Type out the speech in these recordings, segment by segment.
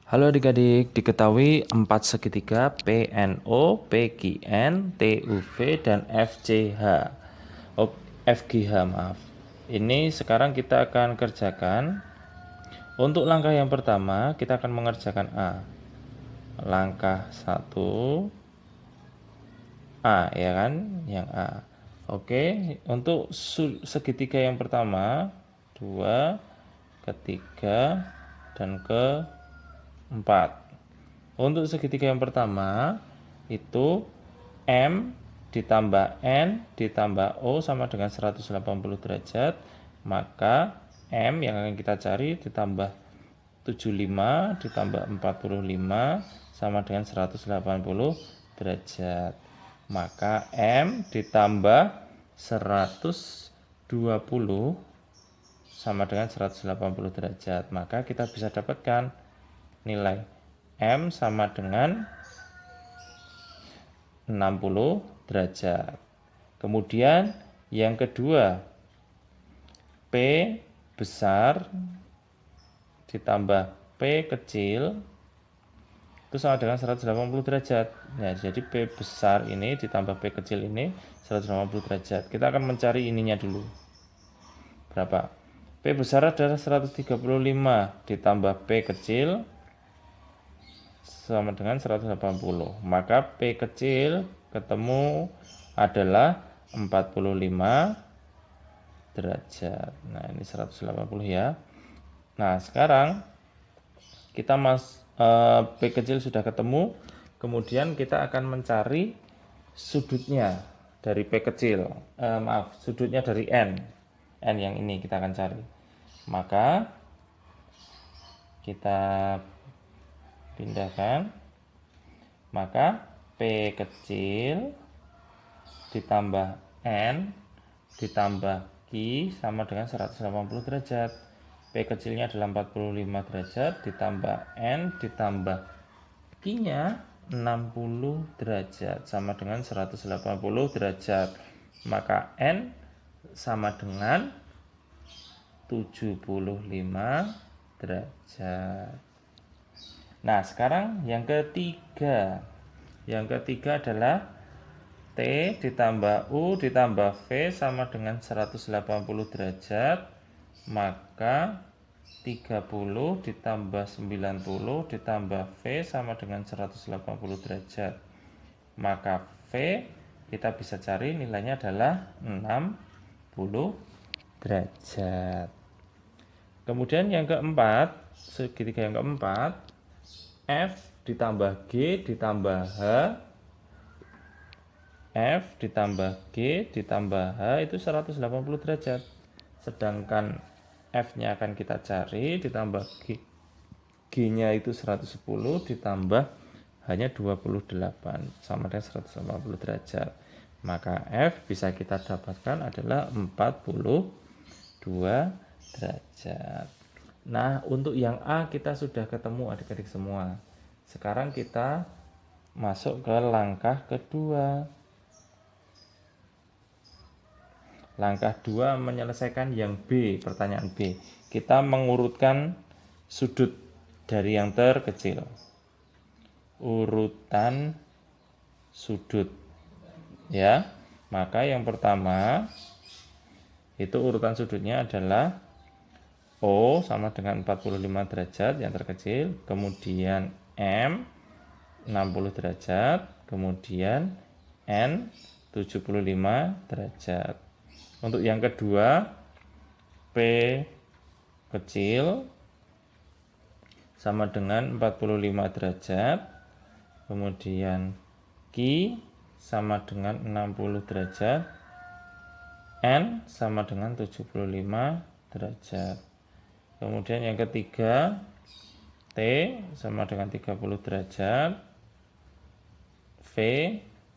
Halo adik-adik, diketahui 4 segitiga PNO, PQN, TUV, dan FCH. Oh, FGH maaf. Ini sekarang kita akan kerjakan. Untuk langkah yang pertama, kita akan mengerjakan A. Langkah 1, A ya kan? Yang A. Oke, untuk segitiga yang pertama, 2, ketiga, dan keempat. Untuk segitiga yang pertama itu M ditambah N ditambah O sama dengan 180 derajat, maka M yang akan kita cari ditambah 75 ditambah 45 sama dengan 180 derajat. Maka M ditambah 120 sama dengan 180 derajat. Maka kita bisa dapatkan nilai M sama dengan 60 derajat. Kemudian yang kedua, P besar ditambah P kecil itu sama dengan 180 derajat. Nah, jadi P besar ini ditambah P kecil ini 180 derajat. Kita akan mencari ininya dulu. Berapa? P besar adalah 135 ditambah P kecil sama dengan 180. Maka P kecil ketemu adalah 45 derajat. Nah, ini 180 ya. Nah, sekarang kita P kecil sudah ketemu, kemudian kita akan mencari sudutnya dari P kecil. Sudutnya dari N. N yang ini kita akan cari. Maka kita pindahkan, maka P kecil ditambah N ditambah Q sama dengan 180 derajat. P kecilnya adalah 45 derajat ditambah N ditambah Q nya 60 derajat sama dengan 180 derajat. Maka N sama dengan 75 derajat. Nah, sekarang yang ketiga. Yang ketiga adalah T ditambah U ditambah V sama dengan 180 derajat. Maka 30 ditambah 90 ditambah V sama dengan 180 derajat. Maka V kita bisa cari nilainya adalah 60 derajat. Kemudian yang keempat, segitiga yang keempat, F ditambah G ditambah H, F ditambah G ditambah H itu 180 derajat. Sedangkan F-nya akan kita cari ditambah G-nya itu 110 ditambah hanya 28 sama dengan 180 derajat. Maka F bisa kita dapatkan adalah 42 derajat. Nah, untuk yang A kita sudah ketemu adik-adik semua. Sekarang kita masuk ke langkah kedua. Langkah 2 menyelesaikan yang B, pertanyaan B. Kita mengurutkan sudut dari yang terkecil. Urutan sudut. Ya. Maka yang pertama itu urutan sudutnya adalah O sama dengan 45 derajat yang terkecil, kemudian M 60 derajat, kemudian N 75 derajat. Untuk yang kedua, P kecil sama dengan 45 derajat, kemudian Q sama dengan 60 derajat, N sama dengan 75 derajat. Kemudian yang ketiga, T sama dengan 30 derajat, V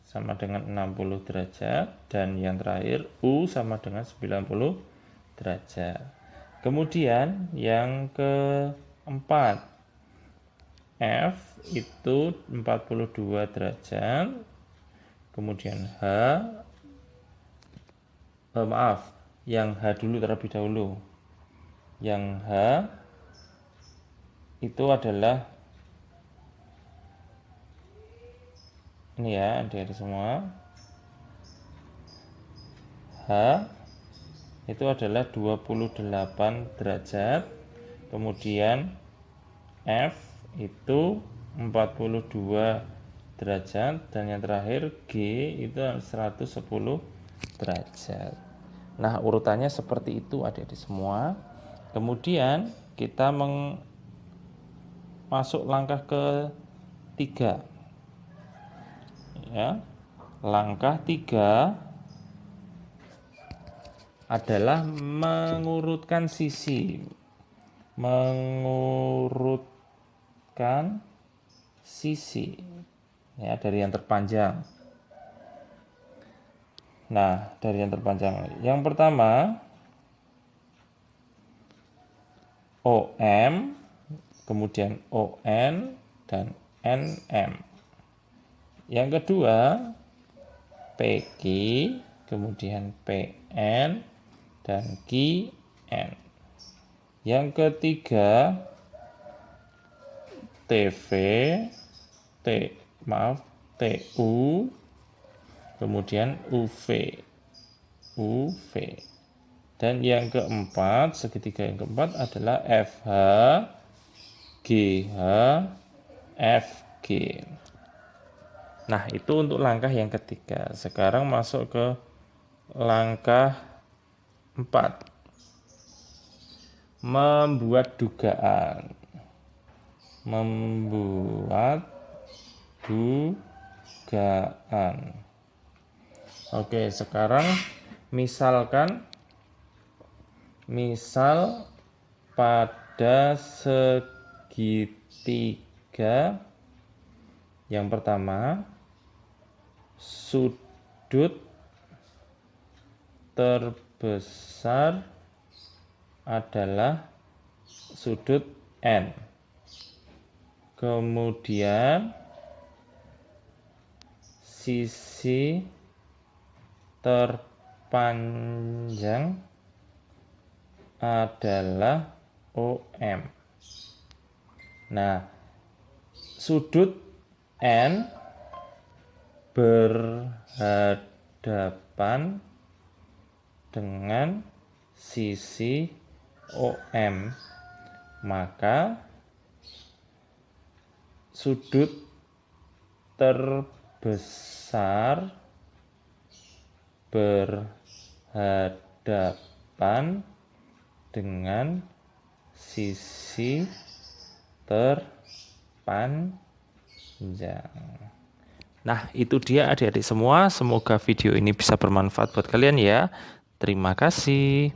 sama dengan 60 derajat, dan yang terakhir U sama dengan 90 derajat. Kemudian yang keempat, F itu 42 derajat, kemudian yang H dulu terlebih dahulu. Yang H itu adalah Ini ya adik-adik semua. H itu adalah 28 derajat. Kemudian F itu 42 derajat, dan yang terakhir G itu 110 derajat. Nah, urutannya seperti itu adik-adik semua. Kemudian kita masuk langkah ketiga. Ya. Langkah 3 adalah mengurutkan sisi. Mengurutkan sisi ya dari yang terpanjang. Nah, dari yang terpanjang. Yang pertama OM, kemudian ON dan NM. Yang kedua PQ, kemudian PN dan QN. Yang ketiga TV, TU, kemudian UV. Dan yang keempat, segitiga yang keempat adalah FH, GH, FG. Nah, itu untuk langkah yang ketiga. Sekarang masuk ke langkah 4. Membuat dugaan. Oke, sekarang misal pada segitiga yang pertama sudut terbesar adalah sudut N. Kemudian sisi terpanjang adalah OM. Nah, sudut N berhadapan dengan sisi OM, maka sudut terbesar berhadapan dengan sisi terpanjang. Nah, itu dia adik-adik semua. Semoga video ini bisa bermanfaat buat kalian ya. Terima kasih.